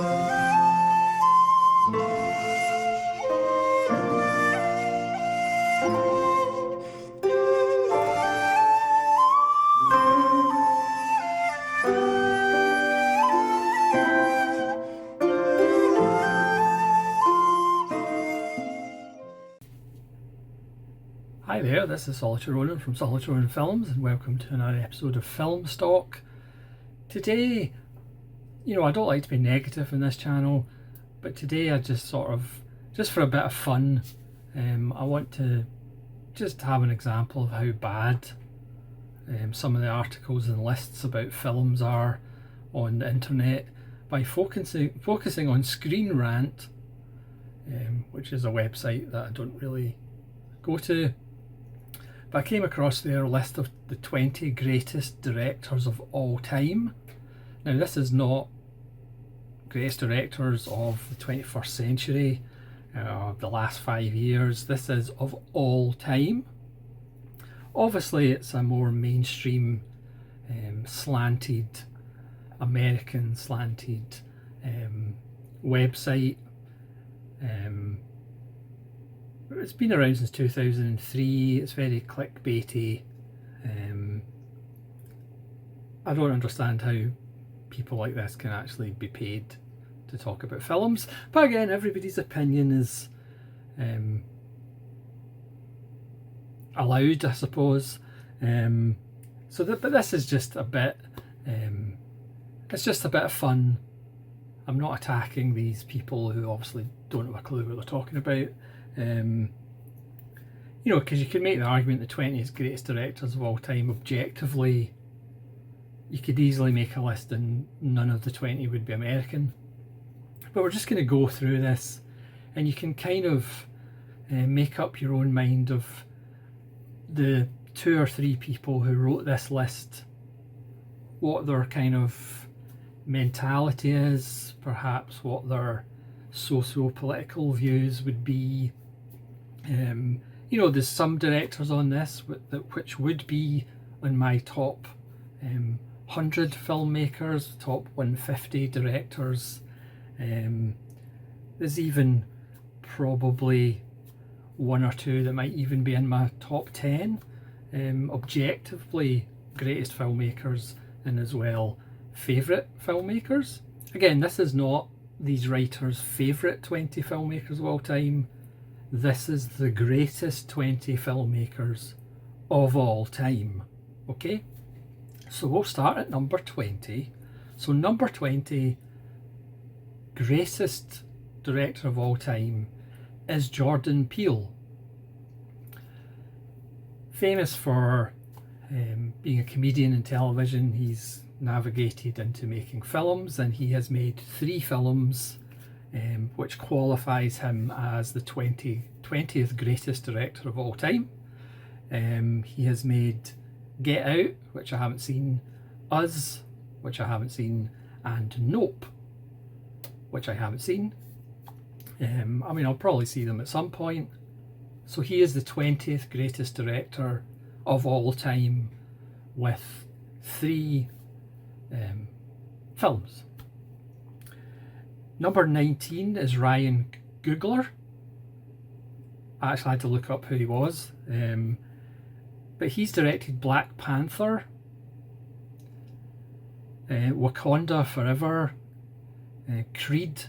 Hi there, this is Solitary Ronan from Solitary Ronan Films, and welcome to another episode of Filmstock. Today, I don't like to be negative in this channel, but today I just for a bit of fun, I want to just have an example of how bad some of the articles and lists about films are on the internet by focusing on Screen Rant, which is a website that I don't really go to. But I came across their list of the 20 greatest directors of all time. Now, this is not greatest directors of the 21st century, the last 5 years. This is of all time. Obviously, it's a more mainstream, American slanted website. It's been around since 2003. It's very clickbaity. I don't understand how people like this can actually be paid to talk about films. But again, everybody's opinion is allowed, I suppose. But this is just a bit. It's just a bit of fun. I'm not attacking these people who obviously don't have a clue what they're talking about. Because you could make the argument the 20th greatest directors of all time objectively. You could easily make a list and none of the 20 would be American. But we're just going to go through this, and you can kind of make up your own mind of the 2 or 3 people who wrote this list, what their kind of mentality is, perhaps what their socio-political views would be. There's some directors on this which would be on my top 100 filmmakers, top 150 directors. There's even probably 1 or 2 that might even be in my top 10 objectively greatest filmmakers, and as well favourite filmmakers. Again, this is not these writers' favourite 20 filmmakers of all time. This is the greatest 20 filmmakers of all time. Okay? So we'll start at number 20. So number 20, greatest director of all time, is Jordan Peele. Famous for being a comedian in television, he's navigated into making films, and he has made 3 films which qualifies him as the 20th greatest director of all time. He has made Get Out, which I haven't seen, Us, which I haven't seen, and Nope, which I haven't seen. I'll probably see them at some point. So he is the 20th greatest director of all time with 3 films. Number 19 is Ryan Coogler. I actually had to look up who he was, but he's directed Black Panther, Wakanda Forever, Creed,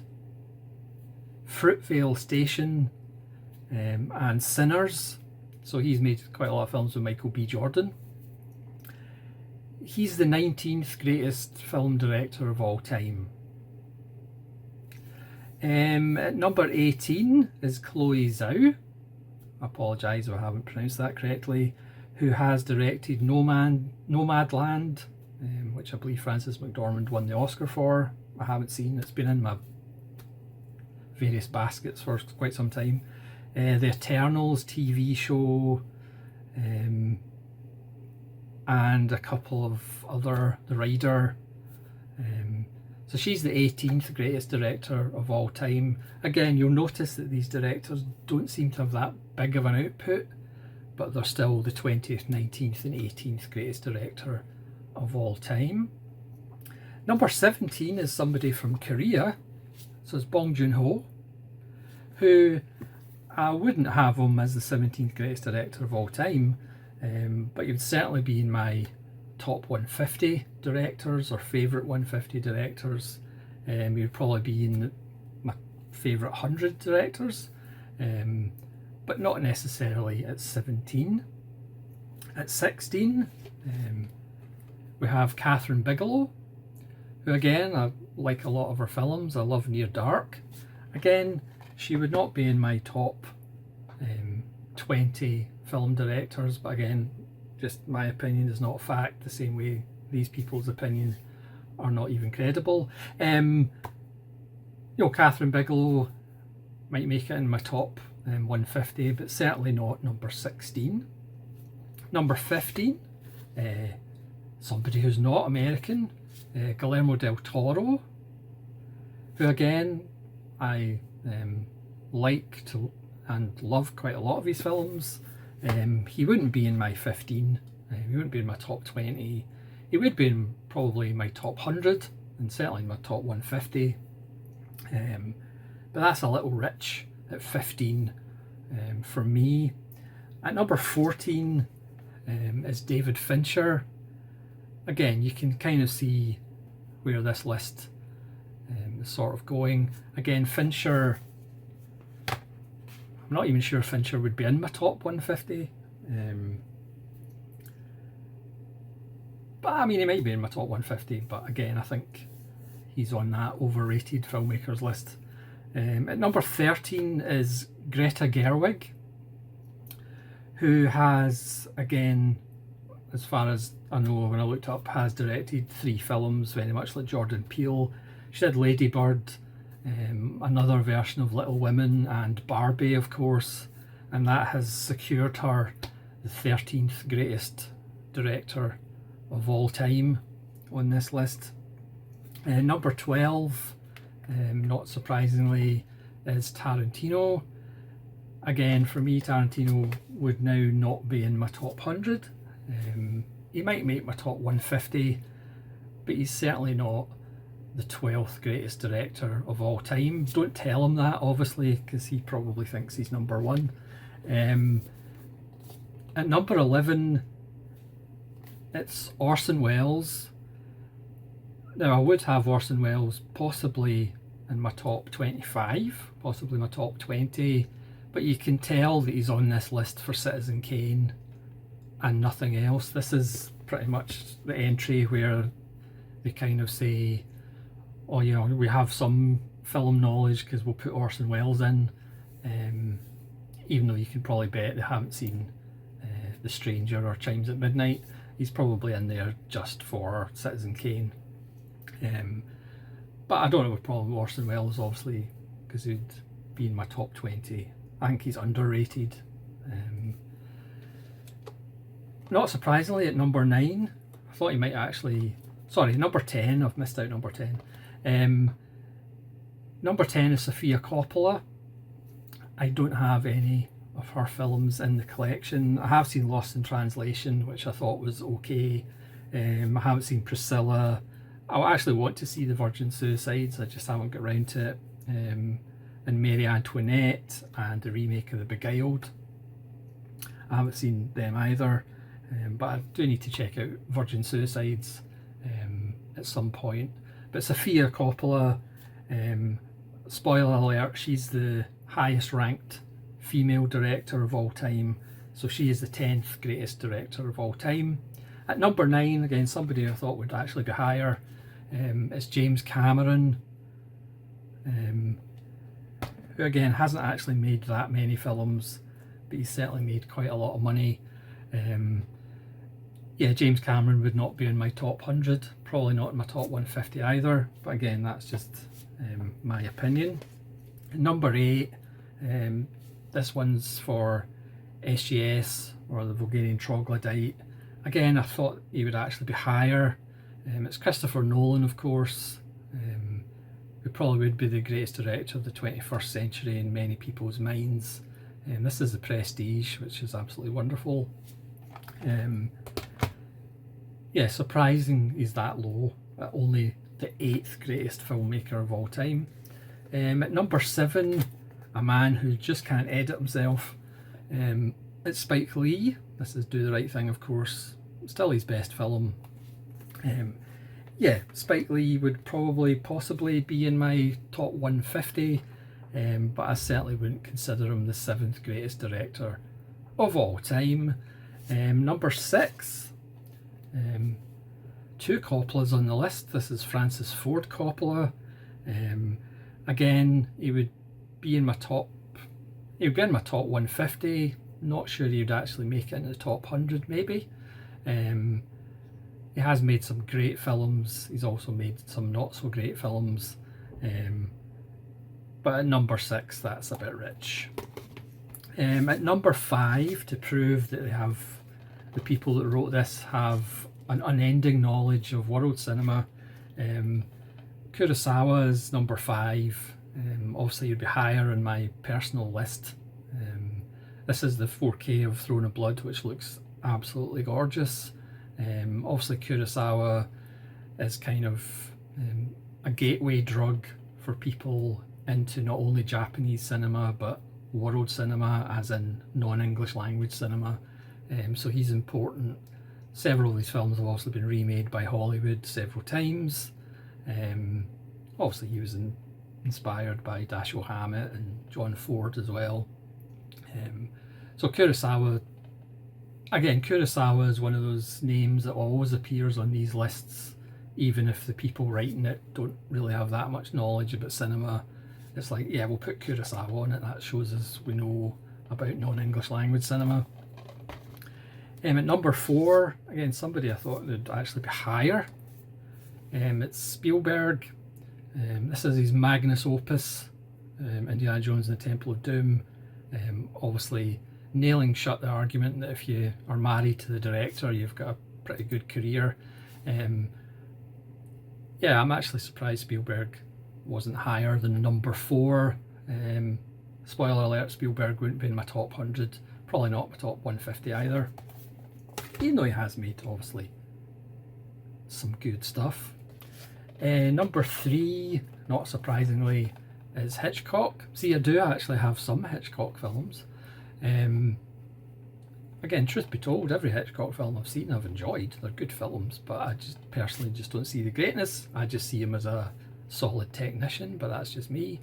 Fruitvale Station, and Sinners. So he's made quite a lot of films with Michael B. Jordan. He's the 19th greatest film director of all time. At number 18 is Chloe Zhao. I apologise if I haven't pronounced that correctly. Who has directed Nomadland, which I believe Frances McDormand won the Oscar for. I haven't seen. It's been in my various baskets for quite some time. The Eternals TV show, and a couple of other, The Rider. So she's the 18th greatest director of all time. Again, you'll notice that these directors don't seem to have that big of an output, but they're still the 20th, 19th and 18th greatest director of all time. Number 17 is somebody from Korea, So it's Bong Joon-ho, who I wouldn't have him as the 17th greatest director of all time, but he would certainly be in my top 150 directors or favourite 150 directors. He would probably be in my favourite 100 directors, but not necessarily at 17. At 16, we have Catherine Bigelow, who again, I like a lot of her films. I love Near Dark. Again, she would not be in my top 20 film directors, but again, just my opinion is not fact, the same way these people's opinions are not even credible. You know, Catherine Bigelow might make it in my top 150, but certainly not number 16. Number 15, somebody who's not American, Guillermo del Toro, who again I like to and love quite a lot of his films. He wouldn't be in my 15, he wouldn't be in my top 20, he would be in probably my top 100 and certainly in my top 150, but that's a little rich at 15 for me. At number 14 is David Fincher. Again, you can kind of see where this list is sort of going. Again, Fincher, I'm not even sure Fincher would be in my top 150. But I mean, he might be in my top 150, but again, I think he's on that overrated filmmakers list. At number 13 is Greta Gerwig, who has, again, as far as I know when I looked up, has directed 3 films, very much like Jordan Peele. She did Lady Bird, another version of Little Women, and Barbie, of course, and that has secured her the 13th greatest director of all time on this list. Number 12, not surprisingly, is Tarantino. Again, for me, Tarantino would now not be in my top 100. He might make my top 150, but he's certainly not the 12th greatest director of all time. Don't tell him that, obviously, because he probably thinks he's number 1. At number 11, it's Orson Welles. Now, I would have Orson Welles possibly in my top 25, possibly my top 20, but you can tell that he's on this list for Citizen Kane and nothing else. This is pretty much the entry where they kind of say, oh, you know, we have some film knowledge because we'll put Orson Welles in, even though you can probably bet they haven't seen The Stranger or Chimes at Midnight. He's probably in there just for Citizen Kane. But I don't have a problem with Orson Welles, obviously, because he'd be in my top 20. I think he's underrated. Not surprisingly, at number 9, I thought he might actually... Sorry, number 10. I've missed out number 10. Number 10 is Sofia Coppola. I don't have any of her films in the collection. I have seen Lost in Translation, which I thought was okay. I haven't seen Priscilla. I actually want to see The Virgin Suicides, I just haven't got around to it. And Mary Antoinette and the remake of The Beguiled. I haven't seen them either, but I do need to check out Virgin Suicides at some point. But Sofia Coppola, spoiler alert, she's the highest ranked female director of all time, so she is the 10th greatest director of all time. At number 9, again, somebody I thought would actually be higher, is James Cameron, who again hasn't actually made that many films, but he's certainly made quite a lot of money. Yeah, James Cameron would not be in my top 100, probably not in my top 150 either, but again, that's just my opinion. Number 8, this one's for SGS, or the Bulgarian Troglodyte. Again, I thought he would actually be higher. It's Christopher Nolan, of course, who probably would be the greatest director of the 21st century in many people's minds. This is The Prestige, which is absolutely wonderful. Yeah, surprising he's that low, at only the 8th greatest filmmaker of all time. At number 7, a man who just can't edit himself. It's Spike Lee. This is Do the Right Thing, of course. Still his best film. Yeah, Spike Lee would possibly be in my top 150, but I certainly wouldn't consider him the 7th greatest director of all time. Number 6, 2 Coppolas on the list. This is Francis Ford Coppola. Again, he would be in my top 150. Not sure he would actually make it into the top 100, maybe. He has made some great films. He's also made some not so great films. But at number 6, that's a bit rich. At number 5, to prove that the people that wrote this have an unending knowledge of world cinema, Kurosawa is number 5. Obviously he'd be higher in my personal list. This is the 4K of Throne of Blood, which looks absolutely gorgeous. Obviously Kurosawa is kind of a gateway drug for people into not only Japanese cinema but world cinema, as in non-English language cinema. So he's important. Several of these films have also been remade by Hollywood several times. Obviously he was inspired by Dashiell Hammett and John Ford as well. So Kurosawa is one of those names that always appears on these lists, even if the people writing it don't really have that much knowledge about cinema. It's like, yeah, we'll put Kurosawa on it. That shows us we know about non-English language cinema. At number 4, again, somebody I thought would actually be higher. It's Spielberg. This is his magnus opus, Indiana Jones and the Temple of Doom. Obviously nailing shut the argument that if you are married to the director, you've got a pretty good career. Yeah, I'm actually surprised Spielberg wasn't higher than number 4. Spoiler alert, Spielberg wouldn't be in my top 100, probably not my top 150 either, even though he has made, obviously, some good stuff. Number 3, not surprisingly, is Hitchcock. See, I do actually have some Hitchcock films. Again, truth be told, every Hitchcock film I've seen I've enjoyed. They're good films, but I just personally just don't see the greatness. I just see him as a solid technician, but that's just me.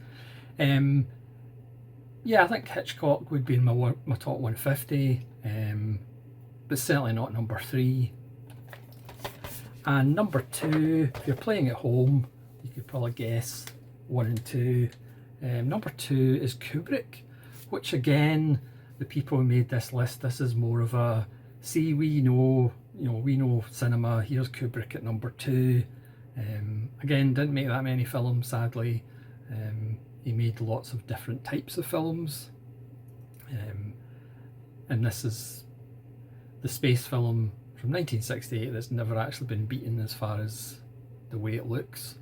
Yeah, I think Hitchcock would be in my top 150, but certainly not number 3. And number 2, if you're playing at home, you could probably guess 1 and 2. Number 2 is Kubrick, which again, the people who made this list, this is more of a, see, we know cinema, here's Kubrick at number 2. Again, didn't make that many films, sadly. He made lots of different types of films. And this is the space film from 1968 that's never actually been beaten as far as the way it looks.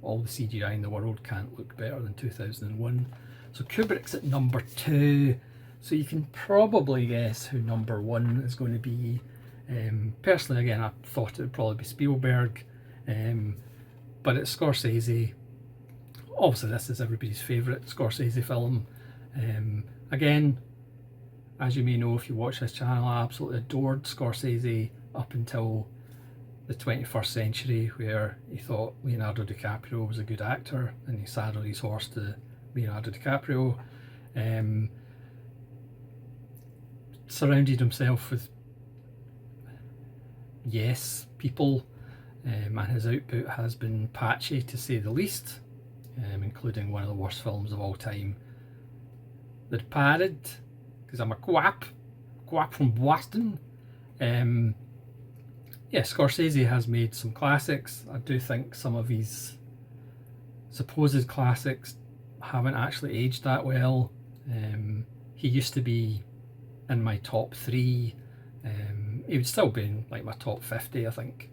All the CGI in the world can't look better than 2001. So Kubrick's at number 2. So you can probably guess who number 1 is going to be. Personally, again, I thought it would probably be Spielberg, but it's Scorsese. Obviously, this is everybody's favourite Scorsese film. Again, as you may know if you watch this channel, I absolutely adored Scorsese up until the 21st century, where he thought Leonardo DiCaprio was a good actor and he saddled his horse to Leonardo DiCaprio. Surrounded himself with yes people, and his output has been patchy to say the least, including one of the worst films of all time, The Departed, because I'm a guap from Boston. Yeah, Scorsese has made some classics. I do think some of his supposed classics haven't actually aged that well. He used to be in my top 3. He would still be in like my top 50, I think.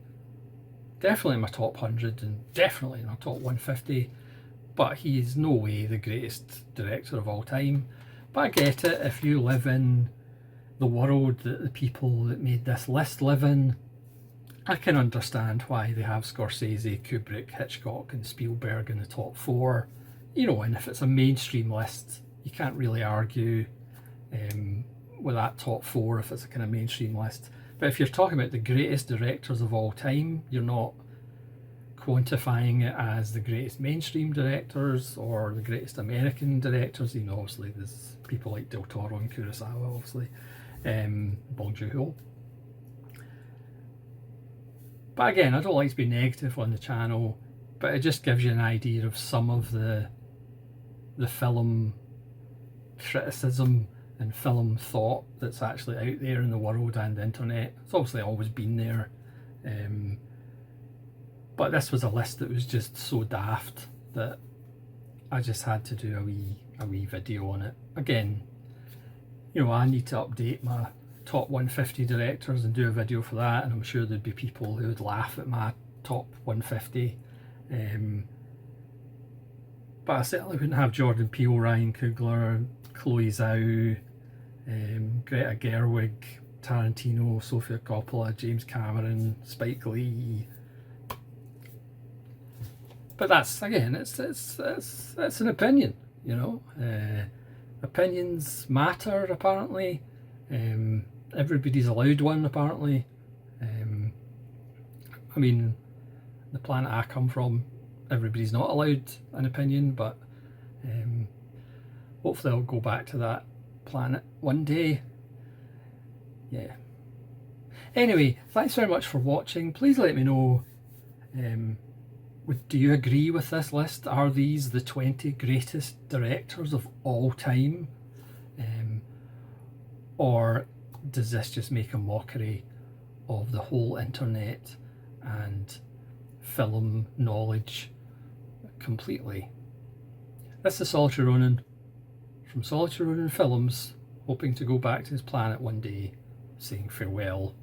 Definitely in my top 100 and definitely in my top 150. But he's no way the greatest director of all time. But I get it, if you live in the world that the people that made this list live in, I can understand why they have Scorsese, Kubrick, Hitchcock and Spielberg in the top 4. You know, and if it's a mainstream list, you can't really argue with that top 4 if it's a kind of mainstream list. But if you're talking about the greatest directors of all time, you're not quantifying it as the greatest mainstream directors or the greatest American directors. You know, obviously there's people like Del Toro and Kurosawa, obviously, Bong Joon-ho. But again, I don't like to be negative on the channel, but it just gives you an idea of some of the film criticism and film thought that's actually out there in the world and the internet. It's obviously always been there, but this was a list that was just so daft that I just had to do a wee video on it. Again, you know, I need to update my top 150 directors and do a video for that, and I'm sure there'd be people who would laugh at my top 150. But I certainly wouldn't have Jordan Peele, Ryan Coogler, Chloe Zhao, Greta Gerwig, Tarantino, Sofia Coppola, James Cameron, Spike Lee. But that's, again, it's an opinion, you know. Opinions matter, apparently. Everybody's allowed one, apparently. I mean, the planet I come from, everybody's not allowed an opinion, but hopefully I'll go back to that planet one day. Yeah. Anyway, thanks very much for watching. Please let me know, do you agree with this list? Are these the 20 greatest directors of all time? Or does this just make a mockery of the whole internet and film knowledge completely? This is Solitary Ronin from Solitary Ronin Films, hoping to go back to his planet one day, saying farewell.